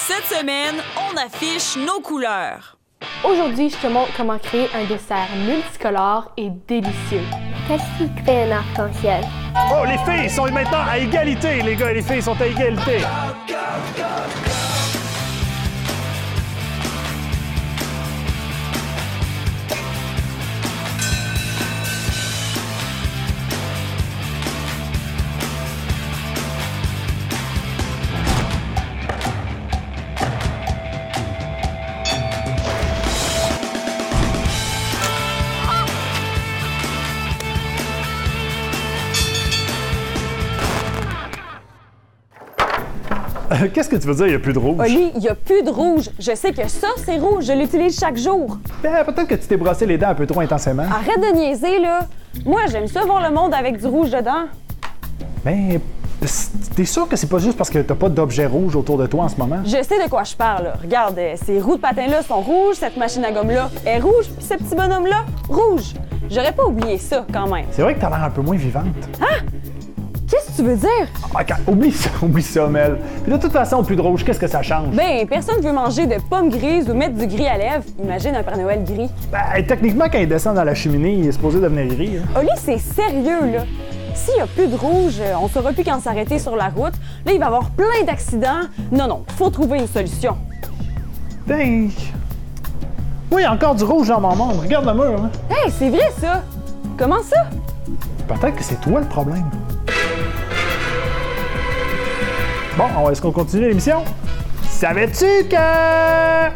Cette semaine, on affiche nos couleurs. Aujourd'hui, je te montre comment créer un dessert multicolore et délicieux. Qu'est-ce qui crée un arc-en-ciel? Oh, les filles sont maintenant à égalité, les gars et les filles sont à égalité. Qu'est-ce que tu veux dire, il n'y a plus de rouge? Oli, il n'y a plus de rouge. Je sais que ça, c'est rouge. Je l'utilise chaque jour. Ben, peut-être que tu t'es brossé les dents un peu trop intensément. Arrête de niaiser, là. Moi, j'aime ça voir le monde avec du rouge dedans. Mais t'es sûr que c'est pas juste parce que t'as pas d'objet rouge autour de toi en ce moment? Je sais de quoi je parle, là. Regarde, ces roues de patin-là sont rouges, cette machine à gomme-là est rouge, puis ce petit bonhomme-là, rouge. J'aurais pas oublié ça, quand même. C'est vrai que t'as l'air un peu moins vivante. Ah! Qu'est-ce que tu veux dire? OK, oublie ça, Mel. Puis de toute façon, plus de rouge, qu'est-ce que ça change? Ben, personne veut manger de pommes grises ou mettre du gris à lèvres. Imagine un Père Noël gris. Ben, techniquement, quand il descend dans la cheminée, il est supposé devenir gris. Hein. Oli, c'est sérieux, là. S'il y a plus de rouge, on saura plus quand s'arrêter sur la route. Là, il va y avoir plein d'accidents. Non, faut trouver une solution. Ben... Oui, il y a encore du rouge dans mon monde. Regarde le mur, hein. Hey, c'est vrai, ça! Comment ça? Peut-être que c'est toi le problème. Bon, est-ce qu'on continue l'émission? Savais-tu que...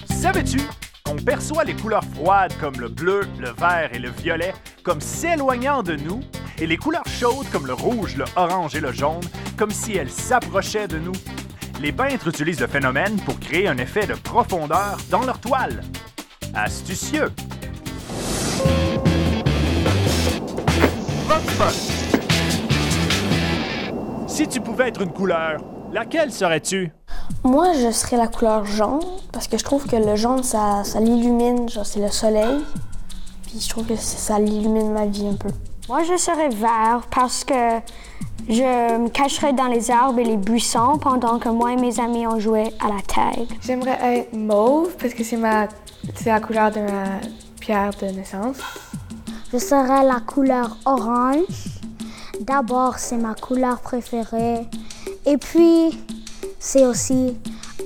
Savais-tu qu'on perçoit les couleurs froides comme le bleu, le vert et le violet comme s'éloignant de nous et les couleurs chaudes comme le rouge, le orange et le jaune comme si elles s'approchaient de nous? Les peintres utilisent le phénomène pour créer un effet de profondeur dans leur toile. Astucieux! Si tu pouvais être une couleur, laquelle serais-tu? Moi, je serais la couleur jaune, parce que je trouve que le jaune, ça l'illumine, genre c'est le soleil. Puis je trouve que ça l'illumine ma vie un peu. Moi, je serais vert parce que je me cacherais dans les arbres et les buissons pendant que moi et mes amis on jouait à la tag. J'aimerais être mauve parce que c'est la couleur de ma pierre de naissance. Je serais la couleur orange. D'abord, c'est ma couleur préférée. Et puis, c'est aussi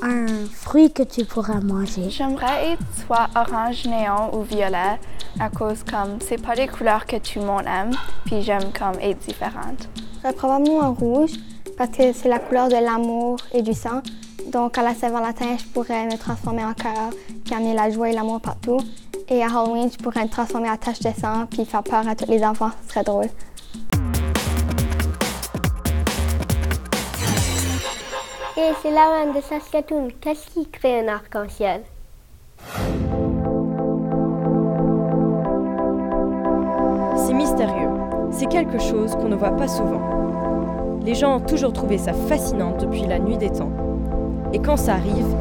un fruit que tu pourras manger. J'aimerais être soit orange néon ou violet à cause comme c'est pas des couleurs que tout le monde aime, puis j'aime comme être différente. Probablement rouge parce que c'est la couleur de l'amour et du sang. Donc à la Saint-Valentin, je pourrais me transformer en cœur puis amener la joie et l'amour partout. Et à Halloween, je pourrais me transformer en tache de sang puis faire peur à tous les enfants. Ce serait drôle. Et c'est la reine de Saskatoon. Qu'est-ce qui crée un arc-en-ciel? C'est mystérieux. C'est quelque chose qu'on ne voit pas souvent. Les gens ont toujours trouvé ça fascinant depuis la nuit des temps. Et quand ça arrive,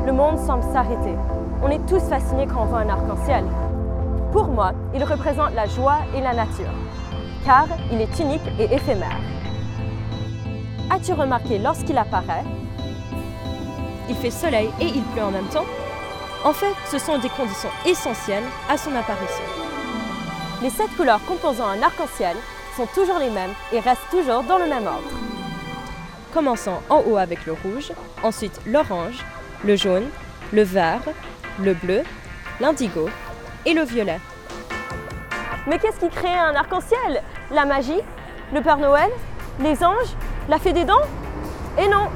Le monde semble s'arrêter. On est tous fascinés quand on voit un arc-en-ciel. Pour moi, il représente la joie et la nature, car il est unique et éphémère. As-tu remarqué lorsqu'il apparaît? il fait soleil et il pleut en même temps. En fait, ce sont des conditions essentielles à son apparition. Les 7 couleurs composant un arc-en-ciel sont toujours les mêmes et restent toujours dans le même ordre. Commençant en haut avec le rouge, ensuite l'orange, le jaune, le vert, le bleu, l'indigo et le violet. Mais qu'est-ce qui crée un arc-en-ciel? La magie? Le Père Noël? Les anges? La fée des dents? Et non!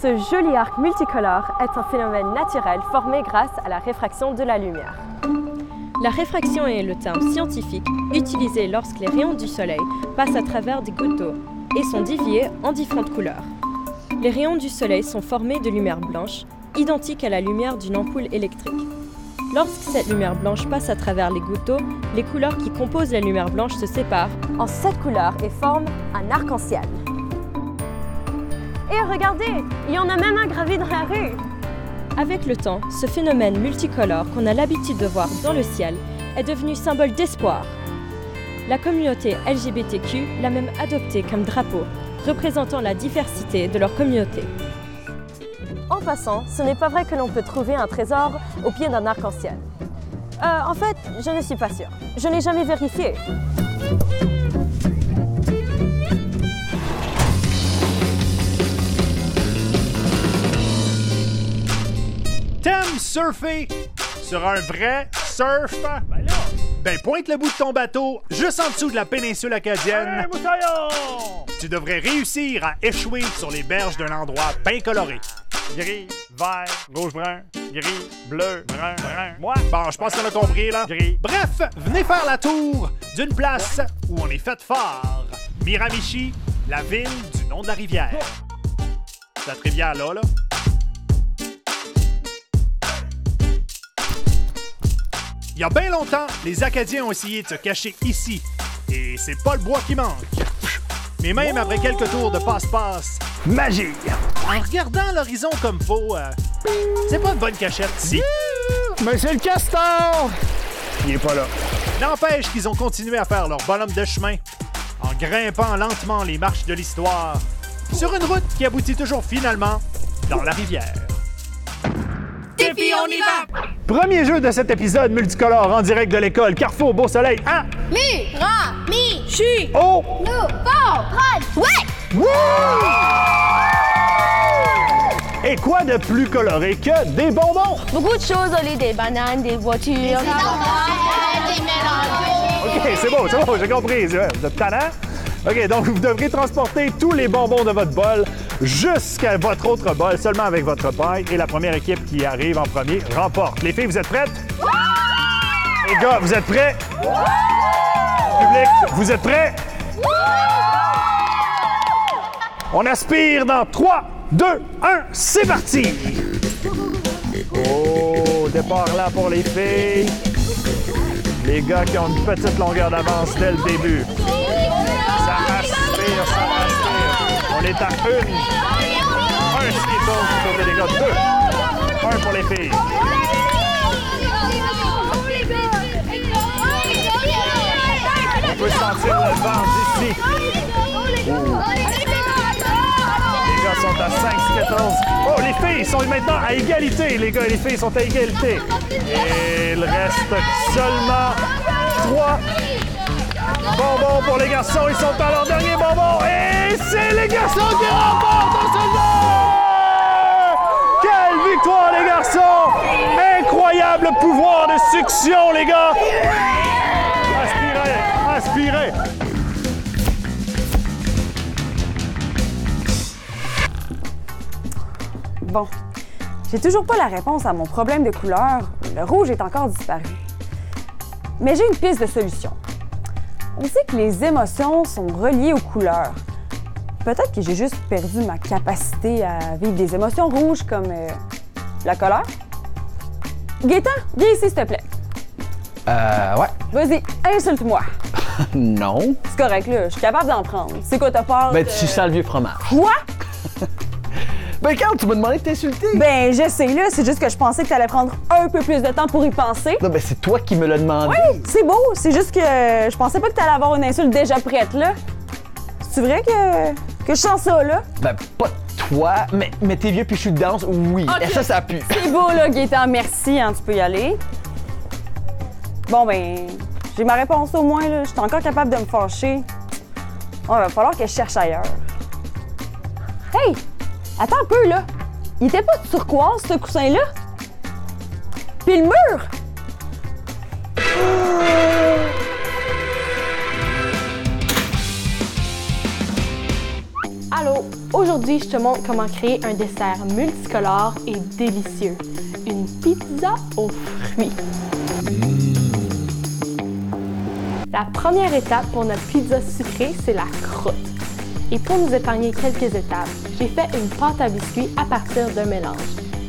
Ce joli arc multicolore est un phénomène naturel formé grâce à la réfraction de la lumière. La réfraction est le terme scientifique utilisé lorsque les rayons du soleil passent à travers des gouttes d'eau et sont déviés en différentes couleurs. Les rayons du soleil sont formés de lumière blanche, identique à la lumière d'une ampoule électrique. Lorsque cette lumière blanche passe à travers les gouttes d'eau, les couleurs qui composent la lumière blanche se séparent en 7 couleurs et forment un arc-en-ciel. Et regardez, il y en a même un gravé dans la rue. Avec le temps, ce phénomène multicolore qu'on a l'habitude de voir dans le ciel est devenu symbole d'espoir. La communauté LGBTQ l'a même adopté comme drapeau représentant la diversité de leur communauté. En passant, ce n'est pas vrai que l'on peut trouver un trésor au pied d'un arc-en-ciel. En fait, je ne suis pas sûre. Je n'ai jamais vérifié. T'aimes surfer sur un vrai surf? Ben pointe le bout de ton bateau juste en dessous de la péninsule acadienne. Tu devrais réussir à échouer sur les berges d'un endroit bien coloré. Gris, vert, rouge-brun, gris, bleu, brun. Moi? Bon, je pense qu'on a compris, là. Gris. Bref, venez faire la tour d'une place où on est fait fort. Miramichi, la ville du nom de la rivière. Cette rivière-là, là. Il y a bien longtemps, les Acadiens ont essayé de se cacher ici. Et c'est pas le bois qui manque. Mais même après quelques tours de passe-passe, magie! En regardant l'horizon comme faut, c'est pas une bonne cachette ici. Mais c'est le castor! Il est pas là. N'empêche qu'ils ont continué à faire leur bonhomme de chemin en grimpant lentement les marches de l'histoire sur une route qui aboutit toujours finalement dans la rivière. Défi, on y va! Premier jeu de cet épisode multicolore en direct de l'école Carrefour Beau Soleil à Miramichi! Oh! Ouais! Wouh! Et quoi de plus coloré que des bonbons? Beaucoup de choses, au lieu des bananes, des voitures. Des OK, c'est bon, j'ai compris. Vous êtes tannant? OK, donc vous devrez transporter tous les bonbons de votre bol jusqu'à votre autre bol, seulement avec votre paille. Et la première équipe qui arrive en premier remporte. Les filles, vous êtes prêtes? Les gars, vous êtes prêts? Public, vous êtes prêts? On aspire dans 3, 2, 1, c'est parti! Oh, départ là pour les filles. Les gars qui ont une petite longueur d'avance dès le début. Ça aspire, ça aspire. On est à une. Un speedball du côté des gars. 2. 1 pour les filles. On peut sentir le vent d'ici. Les gars sont à 5-14. Oh, les filles sont maintenant à égalité. Les gars et les filles sont à égalité. Et il reste seulement 3 bonbons pour les garçons. Ils sont à leur dernier bonbon. Et c'est les garçons qui remportent ce jeu! Quelle victoire, les garçons! Incroyable pouvoir de succion, les gars! Aspirez, aspirez! Bon, j'ai toujours pas la réponse à mon problème de couleur. Le rouge est encore disparu. Mais j'ai une piste de solution. On sait que les émotions sont reliées aux couleurs. Peut-être que j'ai juste perdu ma capacité à vivre des émotions rouges comme la colère. Gaétan, viens ici s'il te plaît. Ouais. Vas-y, insulte-moi. Non. C'est correct là, je suis capable d'en prendre. C'est quoi t'as peur? Ben, tu sens le vieux fromage. Quoi? Ben, quand tu m'as demandé de t'insulter. Ben, je sais, là. C'est juste que je pensais que t'allais prendre un peu plus de temps pour y penser. Non, ben, c'est toi qui me l'as demandé. Oui, c'est beau. C'est juste que je pensais pas que t'allais avoir une insulte déjà prête, là. C'est vrai que je sens ça, là? Ben, pas toi, mais t'es vieux puis je suis dedans, oui. Okay. Et ça pue. C'est beau, là, Gaétan. Merci, hein, tu peux y aller. Bon, ben, j'ai ma réponse au moins, là. Je suis encore capable de me fâcher. Oh, il va falloir que je cherche ailleurs. Hey! Attends un peu, là. Il était pas turquoise, ce coussin-là? Puis le mur! Allô, aujourd'hui, je te montre comment créer un dessert multicolore et délicieux. Une pizza aux fruits. La première étape pour notre pizza sucrée, c'est la croûte. Et pour nous épargner quelques étapes, j'ai fait une pâte à biscuits à partir d'un mélange.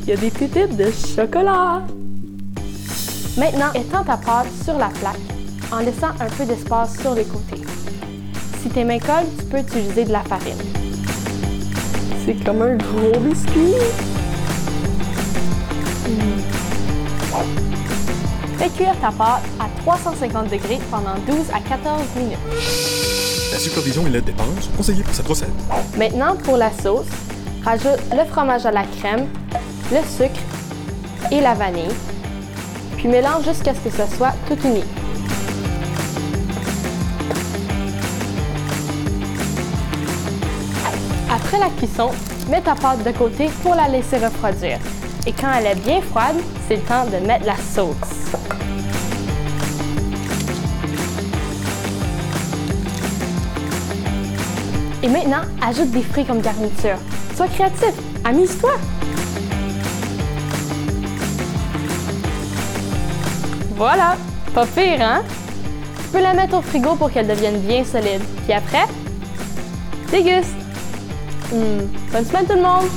Il y a des pépites de chocolat! Maintenant, étends ta pâte sur la plaque en laissant un peu d'espace sur les côtés. Si tes mains collent, tu peux utiliser de la farine. C'est comme un gros biscuit! Fais cuire ta pâte à 350 degrés pendant 12 à 14 minutes. La supervision et l'aide des parents sont conseillées pour cette recette. Maintenant, pour la sauce, rajoute le fromage à la crème, le sucre et la vanille, puis mélange jusqu'à ce que ce soit tout uni. Après la cuisson, mets ta pâte de côté pour la laisser refroidir. Et quand elle est bien froide, c'est le temps de mettre la sauce. Et maintenant, ajoute des fruits comme garniture. Sois créatif, amuse-toi! Voilà! Pas pire, hein? Tu peux la mettre au frigo pour qu'elle devienne bien solide. Puis après, déguste! Bonne semaine tout le monde!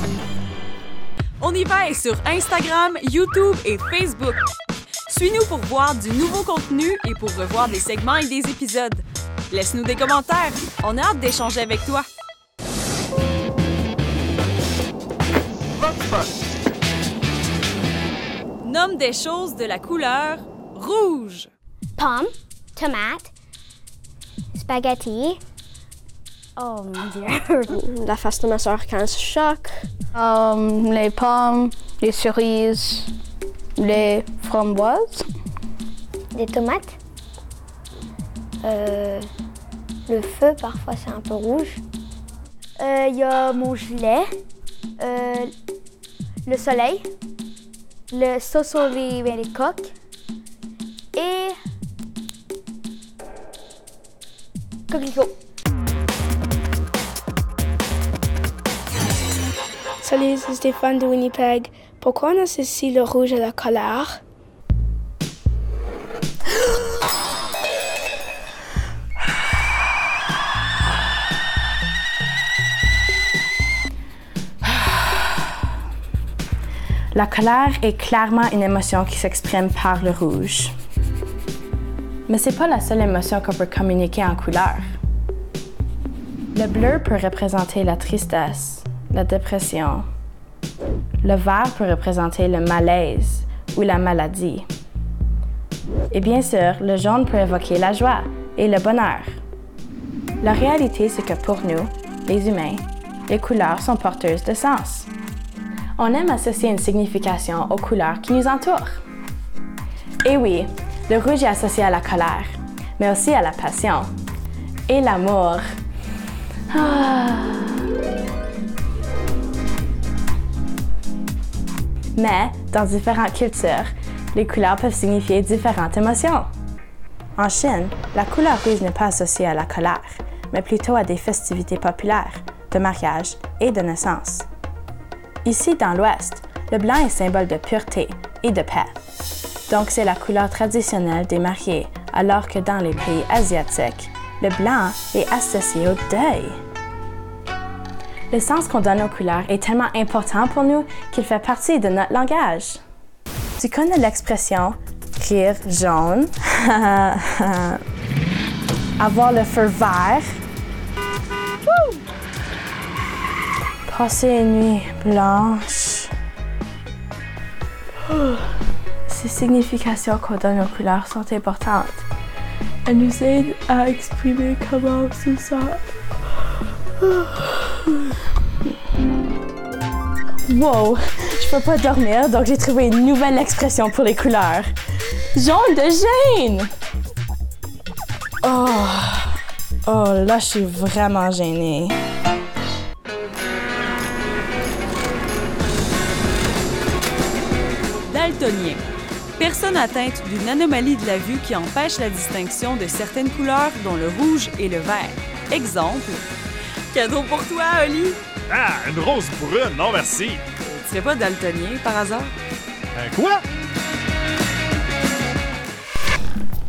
On y va sur Instagram, YouTube et Facebook. Suis-nous pour voir du nouveau contenu et pour revoir des segments et des épisodes. Laisse-nous des commentaires. On a hâte d'échanger avec toi. Nomme des choses de la couleur rouge. Pomme, tomate, spaghetti. Oh mon Dieu. La face de ma soeur quand elle se choque. Les pommes, les cerises, les framboises. Des tomates. Le feu, parfois, c'est un peu rouge. Il y a mon gilet. Le soleil. Le sauce sur les coques. Et... coquelicot. Salut, c'est Stéphane de Winnipeg. Pourquoi on associe le rouge à la colère? La colère est clairement une émotion qui s'exprime par le rouge. Mais c'est pas la seule émotion qu'on peut communiquer en couleur. Le bleu peut représenter la tristesse, la dépression. Le vert peut représenter le malaise ou la maladie. Et bien sûr, le jaune peut évoquer la joie et le bonheur. La réalité, c'est que pour nous, les humains, les couleurs sont porteuses de sens. On aime associer une signification aux couleurs qui nous entourent. Et oui, le rouge est associé à la colère, mais aussi à la passion et l'amour. Mais, dans différentes cultures, les couleurs peuvent signifier différentes émotions. En Chine, la couleur rouge n'est pas associée à la colère, mais plutôt à des festivités populaires, de mariage et de naissance. Ici, dans l'Ouest, le blanc est symbole de pureté et de paix. Donc, c'est la couleur traditionnelle des mariés, alors que dans les pays asiatiques, le blanc est associé au deuil. Le sens qu'on donne aux couleurs est tellement important pour nous qu'il fait partie de notre langage. Tu connais l'expression « rire jaune », avoir le feu vert, passer une nuit blanche. Ces significations qu'on donne aux couleurs sont importantes. Elles nous aident à exprimer comment on se sent. Wow! Je peux pas dormir, donc j'ai trouvé une nouvelle expression pour les couleurs. Jaune de gêne! Oh, là, je suis vraiment gênée. Daltonien. Personne atteinte d'une anomalie de la vue qui empêche la distinction de certaines couleurs, dont le rouge et le vert. Exemple. Cadeau pour toi, Oli! Ah, une rose brune, non merci! Tu serais pas daltonien, par hasard? Quoi?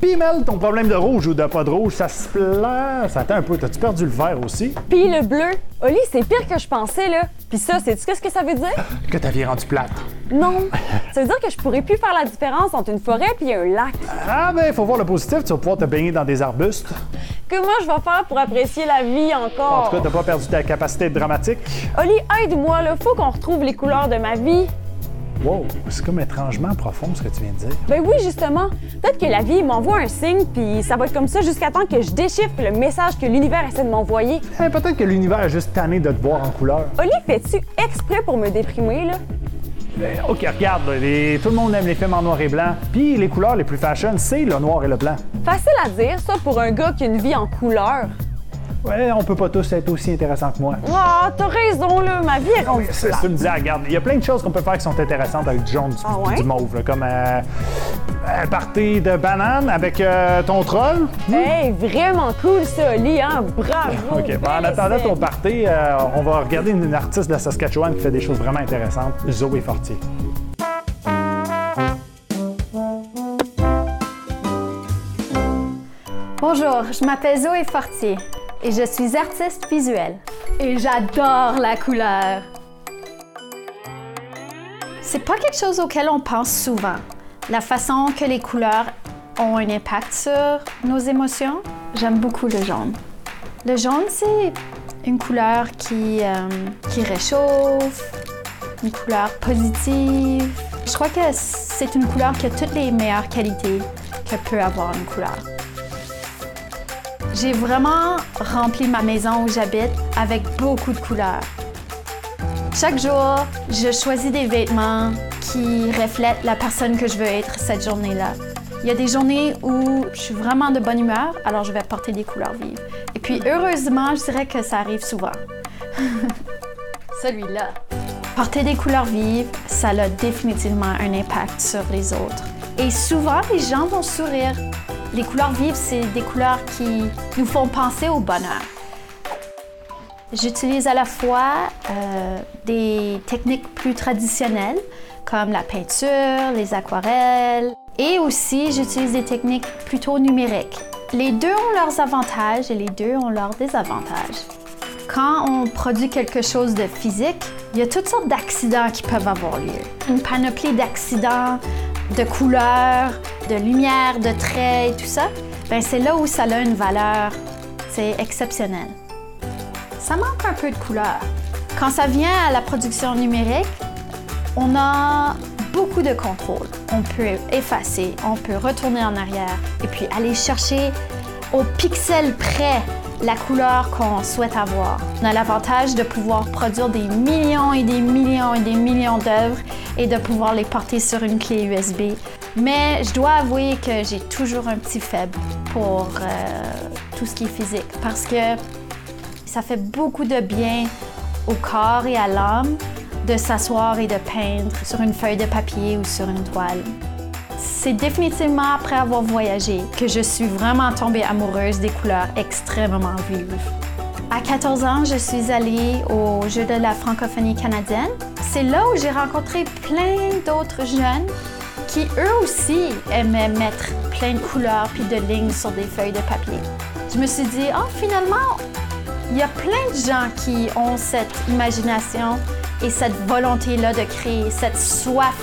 Puis Mel, ton problème de rouge ou de pas de rouge, ça se place. Attends un peu, t'as-tu perdu le vert aussi? Puis le bleu. Oli, c'est pire que je pensais, là. Puis ça, sais-tu qu'est-ce que ça veut dire? Que ta vie est rendue plate. Non. Ça veut dire que je pourrais plus faire la différence entre une forêt puis un lac. Ah ben, faut voir le positif, tu vas pouvoir te baigner dans des arbustes. Comment je vais faire pour apprécier la vie encore? En tout cas, t'as pas perdu ta capacité dramatique. Oli, aide-moi, là. Faut qu'on retrouve les couleurs de ma vie. Wow, c'est comme étrangement profond ce que tu viens de dire. Ben oui, justement. Peut-être que la vie m'envoie un signe, puis ça va être comme ça jusqu'à temps que je déchiffre le message que l'univers essaie de m'envoyer. Peut-être que l'univers est juste tanné de te voir en couleur. Oli, fais-tu exprès pour me déprimer, là? OK, regarde, tout le monde aime les films en noir et blanc, puis les couleurs les plus fashion, c'est le noir et le blanc. Facile à dire, ça, pour un gars qui a une vie en couleur. Ouais, on peut pas tous être aussi intéressants que moi. Oh, t'as raison, là, ma vie est rendue C'est une disais, regarde, il y a plein de choses qu'on peut faire qui sont intéressantes avec du jaune, du mauve, là, comme un party de bananes avec ton troll. Hey, vraiment cool ça, Oli, hein? Bravo! OK, en attendant ton party, on va regarder une artiste de Saskatchewan qui fait des choses vraiment intéressantes, Zoé Fortier. Bonjour, je m'appelle Zoé Fortier et je suis artiste visuelle. Et j'adore la couleur. C'est pas quelque chose auquel on pense souvent. La façon que les couleurs ont un impact sur nos émotions. J'aime beaucoup le jaune. Le jaune, c'est une couleur qui réchauffe, une couleur positive. Je crois que c'est une couleur qui a toutes les meilleures qualités que peut avoir une couleur. J'ai vraiment rempli ma maison où j'habite avec beaucoup de couleurs. Chaque jour, je choisis des vêtements qui reflètent la personne que je veux être cette journée-là. Il y a des journées où je suis vraiment de bonne humeur, alors je vais porter des couleurs vives. Et puis heureusement, je dirais que ça arrive souvent. Celui-là. Porter des couleurs vives, ça a définitivement un impact sur les autres. Et souvent, les gens vont sourire. Les couleurs vives, c'est des couleurs qui nous font penser au bonheur. J'utilise à la fois des techniques plus traditionnelles, comme la peinture, les aquarelles, et aussi j'utilise des techniques plutôt numériques. Les deux ont leurs avantages et les deux ont leurs désavantages. Quand on produit quelque chose de physique, il y a toutes sortes d'accidents qui peuvent avoir lieu. Une panoplie d'accidents, de couleurs, de lumière, de traits et tout ça, ben c'est là où ça a une valeur, c'est exceptionnel. Ça manque un peu de couleur. Quand ça vient à la production numérique, on a beaucoup de contrôle. On peut effacer, on peut retourner en arrière et puis aller chercher au pixel près la couleur qu'on souhaite avoir. On a l'avantage de pouvoir produire des millions et des millions et des millions d'œuvres et de pouvoir les porter sur une clé USB. Mais je dois avouer que j'ai toujours un petit faible pour tout ce qui est physique parce que ça fait beaucoup de bien au corps et à l'âme de s'asseoir et de peindre sur une feuille de papier ou sur une toile. C'est définitivement après avoir voyagé que je suis vraiment tombée amoureuse des couleurs extrêmement vives. À 14 ans, je suis allée au Jeu de la francophonie canadienne. C'est là où j'ai rencontré plein d'autres jeunes qui, eux aussi, aimaient mettre plein de couleurs puis de lignes sur des feuilles de papier. Je me suis dit, finalement, il y a plein de gens qui ont cette imagination et cette volonté-là de créer, cette soif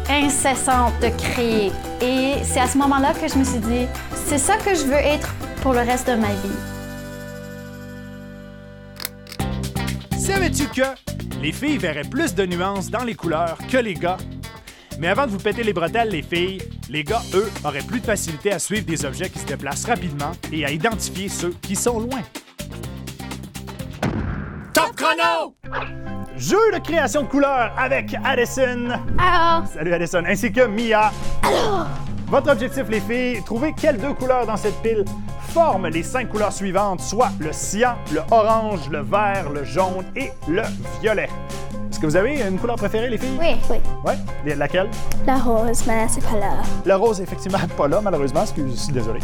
incessante de créer. Et c'est à ce moment-là que je me suis dit, c'est ça que je veux être pour le reste de ma vie. Savais-tu que les filles verraient plus de nuances dans les couleurs que les gars? Mais avant de vous péter les bretelles, les filles, les gars, eux, auraient plus de facilité à suivre des objets qui se déplacent rapidement et à identifier ceux qui sont loin. Top chrono! Jeu de création de couleurs avec Addison. Alors. Salut Addison, ainsi que Mia. Alors. Votre objectif, les filles, trouver quelles 2 couleurs dans cette pile forment les 5 couleurs suivantes, soit le cyan, le orange, le vert, le jaune et le violet. Est-ce que vous avez une couleur préférée, les filles? Oui. Ouais? Laquelle? La rose, mais c'est pas là. Le rose, effectivement, pas là, malheureusement. Je suis désolé.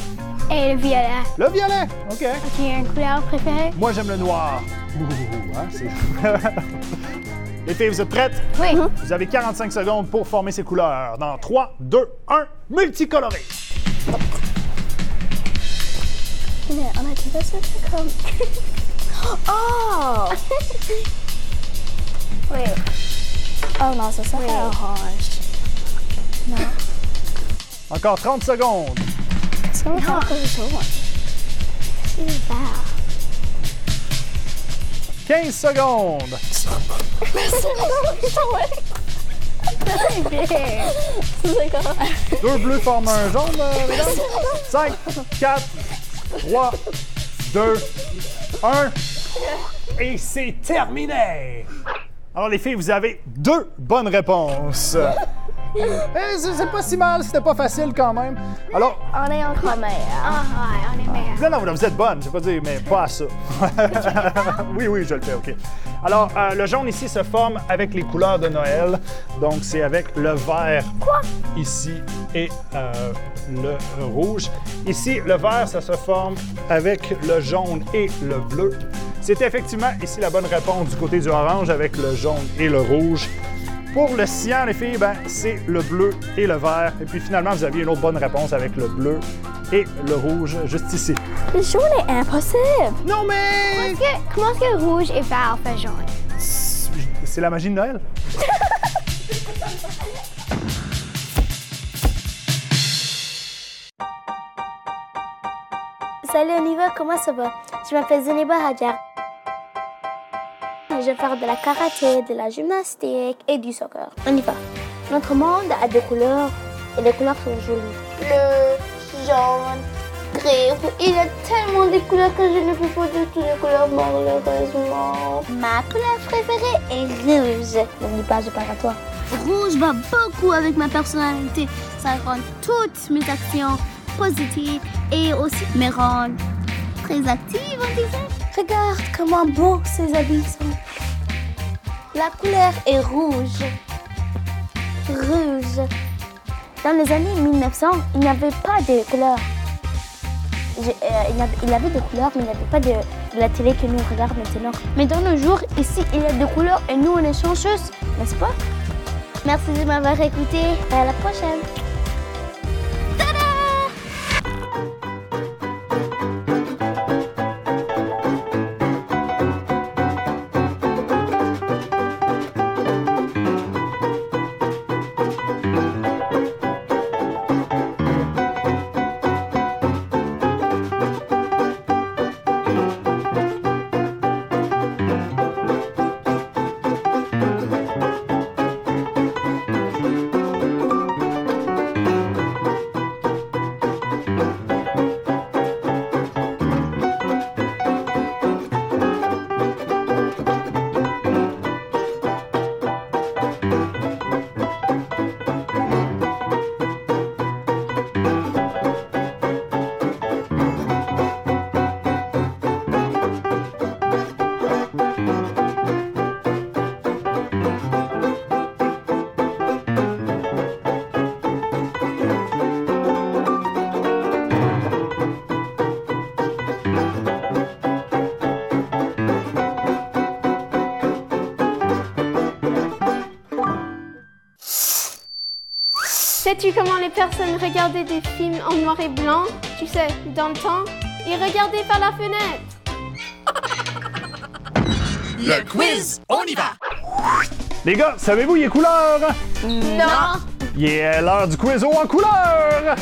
Et le violet. Le violet! OK. OK, une couleur préférée? Moi, j'aime le noir. Les filles, vous êtes prêtes? Oui. Vous avez 45 secondes pour former ces couleurs. Dans 3, 2, 1, multicoloré. On a dit ça, c'est comme... Oh! Oui. Oh non, ça fait orange. Non. Encore 30 secondes. Qu'est-ce qu'on va faire comme ça? C'est vert. 15 secondes. Deux bleus forment un jaune, mesdames. 5, 4, 3, 2, 1. Et c'est terminé! Alors, les filles, vous avez 2 bonnes réponses. C'est pas si mal, c'était pas facile quand même. Alors. On est encore meilleurs. Ah, ouais, on est meilleurs. Non, vous êtes bonnes, je vais pas dire, mais pas à ça. Oui, je le fais, OK. Alors, le jaune ici se forme avec les couleurs de Noël. Donc, c'est avec le vert ici et le rouge. Ici, le vert, ça se forme avec le jaune et le bleu. C'est effectivement ici la bonne réponse du côté du orange avec le jaune et le rouge. Pour le cyan, les filles, c'est le bleu et le vert. Et puis finalement, vous aviez une autre bonne réponse avec le bleu et le rouge juste ici. Le jaune est impossible. Non, mais... Comment est-ce que rouge et vert fait jaune? C'est la magie de Noël. Salut Oniva, comment ça va? Je m'appelle Zeniba Hadjar. Je vais faire de la karaté, de la gymnastique et du soccer. On y va. Notre monde a des couleurs et les couleurs sont jolies. Bleu, jaune, gris. Il y a tellement de couleurs que je ne peux pas dire toutes les couleurs malheureusement. Ma couleur préférée est rouge. N'oublie pas, je parle à toi. Rouge va beaucoup avec ma personnalité. Ça rend toutes mes actions positives et aussi me rend très active, on disait. Regarde comment beaux ces habits sont. La couleur est rouge. Rouge. Dans les années 1900, il n'y avait pas de couleurs. Il y avait des couleurs, mais il n'y avait pas de la télé que nous regardons maintenant. Mais dans nos jours, ici, il y a des couleurs et nous, on est chanceuses, n'est-ce pas? Merci de m'avoir écouté. À la prochaine. Sais-tu comment les personnes regardaient des films en noir et blanc? Tu sais, dans le temps, ils regardaient par la fenêtre. Le quiz, on y va! Les gars, savez-vous il est couleur? Non! Il est l'heure du quiz en couleur!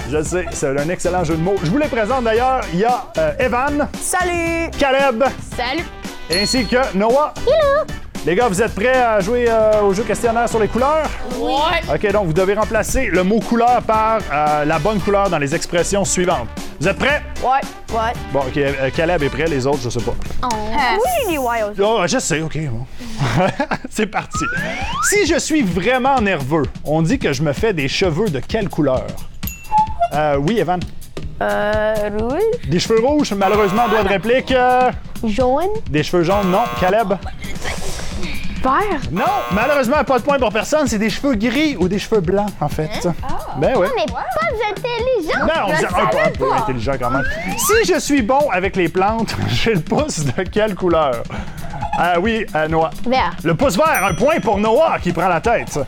Je sais, c'est un excellent jeu de mots. Je vous les présente d'ailleurs. Il y a Evan. Salut! Caleb. Salut! Ainsi que Noah. Hello! Les gars, vous êtes prêts à jouer au jeu questionnaire sur les couleurs? Ouais! OK, donc vous devez remplacer le mot couleur par la bonne couleur dans les expressions suivantes. Vous êtes prêts? Ouais. Bon, OK, Caleb est prêt, les autres, je sais pas. Oui, les wild. Oh, je sais, OK. Bon. C'est parti. Si je suis vraiment nerveux, on dit que je me fais des cheveux de quelle couleur? Oui, Evan? Rouge. Des cheveux rouges, malheureusement, doigt de réplique. Jaune. Des cheveux jaunes, non. Caleb? Vert. Non, malheureusement, pas de point pour personne. C'est des cheveux gris ou des cheveux blancs, en fait. Ben oui. On n'est pas intelligents. Non, on dit un peu intelligent quand même. Si je suis bon avec les plantes, j'ai le pouce de quelle couleur? Oui, Noah. Vert. Le pouce vert, un point pour Noah qui prend la tête.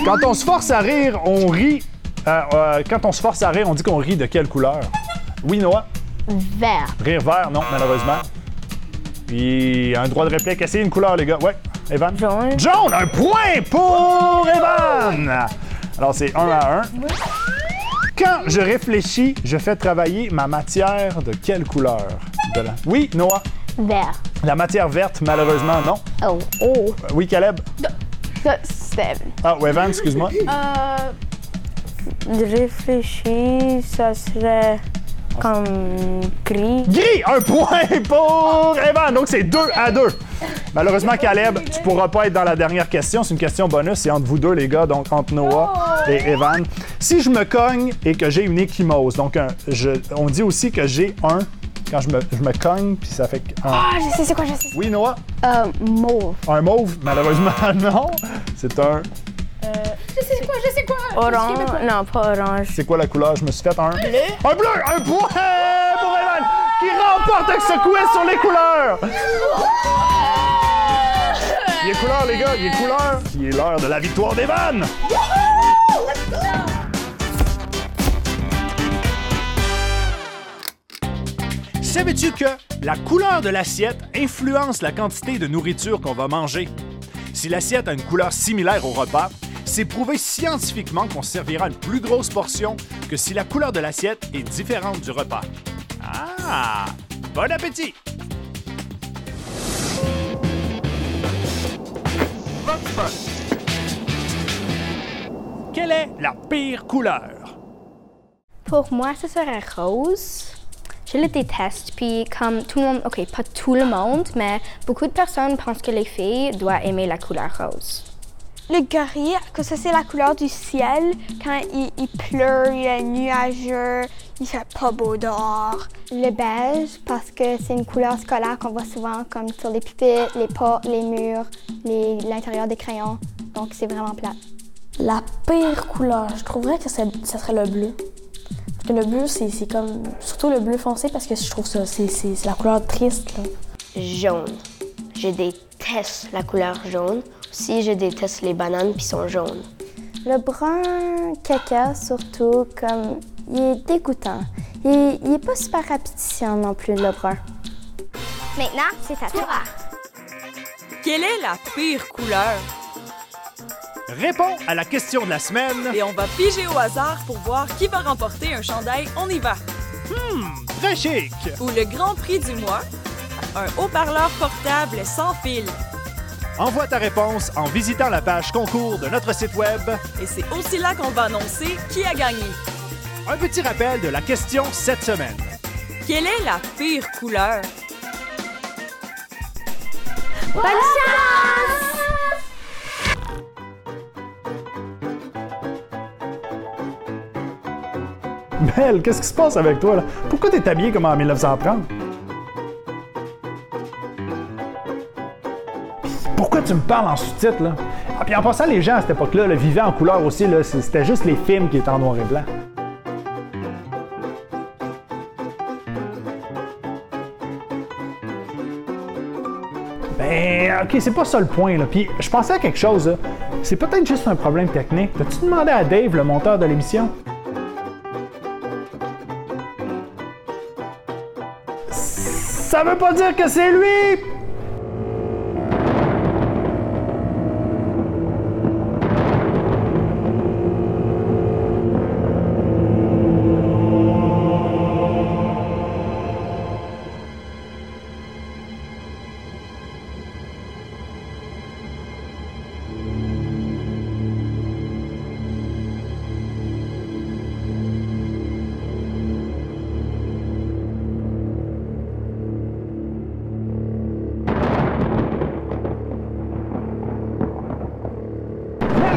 Quand on se force à rire, on rit. Quand on se force à rire, on dit qu'on rit de quelle couleur? Oui, Noah? Vert. Rire vert, non, malheureusement. Puis, un droit de réplique. Essayez une couleur, les gars. Ouais, Evan? Jaune. Jaune, un point pour Evan! Alors, c'est 1-1. Quand je réfléchis, je fais travailler ma matière de quelle couleur? Oui, Noah? Vert. La matière verte, malheureusement, non. Oh. Oui, Caleb? Steve. Ah, ou Evan, excuse-moi. Réfléchis, ça serait comme gris. Gris! Un point pour Evan. Donc, c'est 2-2. Malheureusement, Caleb, tu pourras pas être dans la dernière question. C'est une question bonus. C'est entre vous deux, les gars, donc entre Noah et Evan. Si je me cogne et que j'ai une échymose, donc on dit aussi que j'ai un... Quand je me cogne, puis ça fait un... Ah, je sais c'est quoi, je sais. Oui, Noah? Mauve. Un mauve? Malheureusement, non. C'est un... Je sais quoi. Orange. Non, pas orange. C'est quoi la couleur? Je me suis fait un... Bleu. Un bleu! Un point pour Evan qui remporte avec ce quiz sur les couleurs! Il est couleur, les gars, il est couleur. Il est l'heure de la victoire d'Evan! Savais-tu que la couleur de l'assiette influence la quantité de nourriture qu'on va manger? Si l'assiette a une couleur similaire au repas, c'est prouvé scientifiquement qu'on servira une plus grosse portion que si la couleur de l'assiette est différente du repas. Ah! Bon appétit! Quelle est la pire couleur? Pour moi, ce serait rose. Je le déteste, puis comme tout le monde, OK, pas tout le monde, mais beaucoup de personnes pensent que les filles doivent aimer la couleur rose. Le gris, que ça c'est la couleur du ciel. Quand il pleut, il est nuageux, il fait pas beau dehors. Le beige, parce que c'est une couleur scolaire qu'on voit souvent comme sur les pupitres, les portes, les murs, l'intérieur des crayons. Donc c'est vraiment plat. La pire couleur, je trouverais que ça serait le bleu. Parce que le bleu, c'est comme... Surtout le bleu foncé, parce que je trouve ça, c'est la couleur triste, là. Jaune. Je déteste la couleur jaune. Aussi, je déteste les bananes puis sont jaunes. Le brun caca, surtout, comme... Il est dégoûtant. Il est pas super appétissant non plus, le brun. Maintenant, c'est à toi. Quelle est la pire couleur? Réponds à la question de la semaine. Et on va piger au hasard pour voir qui va remporter un chandail On y va. Très chic. Ou le grand prix du mois, un haut-parleur portable sans fil. Envoie ta réponse en visitant la page concours de notre site web. Et c'est aussi là qu'on va annoncer qui a gagné. Un petit rappel de la question cette semaine. Quelle est la pire couleur? Bonne chance! Belle, qu'est-ce qui se passe avec toi, là? Pourquoi t'es habillée comme en 1930? Pourquoi tu me parles en sous-titres, là? Ah, puis en passant, les gens à cette époque-là vivaient en couleur aussi, là. C'était juste les films qui étaient en noir et blanc. Ben, OK, c'est pas ça le point, là. Puis je pensais à quelque chose, là. C'est peut-être juste un problème technique. T'as-tu demandé à Dave, le monteur de l'émission? Ça veut pas dire que c'est lui!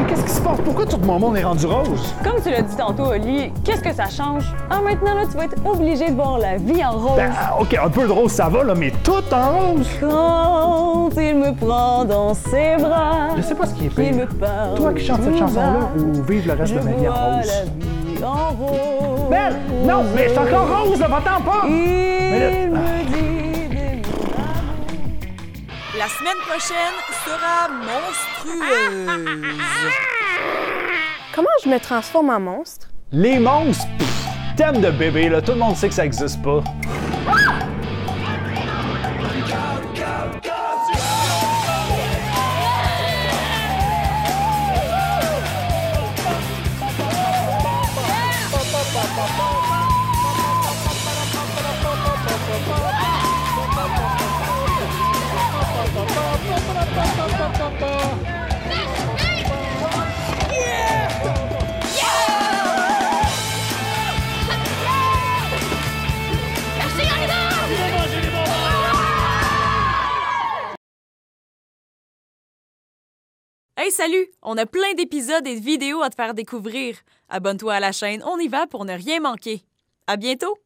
Qu'est-ce qui se passe? Pourquoi tout mon monde est rendu rose? Comme tu l'as dit tantôt, Oli, qu'est-ce que ça change? Ah, maintenant, là, tu vas être obligé de voir la vie en rose. Ben, OK, un peu de rose, ça va, là, mais tout en rose! Quand il me prend dans ses bras... Je sais pas ce qui est pire. Toi qui chantes cette chanson-là ou Vive le reste de ma vie en rose? La vie en rose. Belle! Non, mais c'est encore rose, là, va-t'en pas! La semaine prochaine sera monstrueuse. Comment je me transforme en monstre? Les monstres? Thème de bébé, là. Tout le monde sait que ça existe pas. Hey, salut! On a plein d'épisodes et de vidéos à te faire découvrir. Abonne-toi à la chaîne On y va pour ne rien manquer. À bientôt!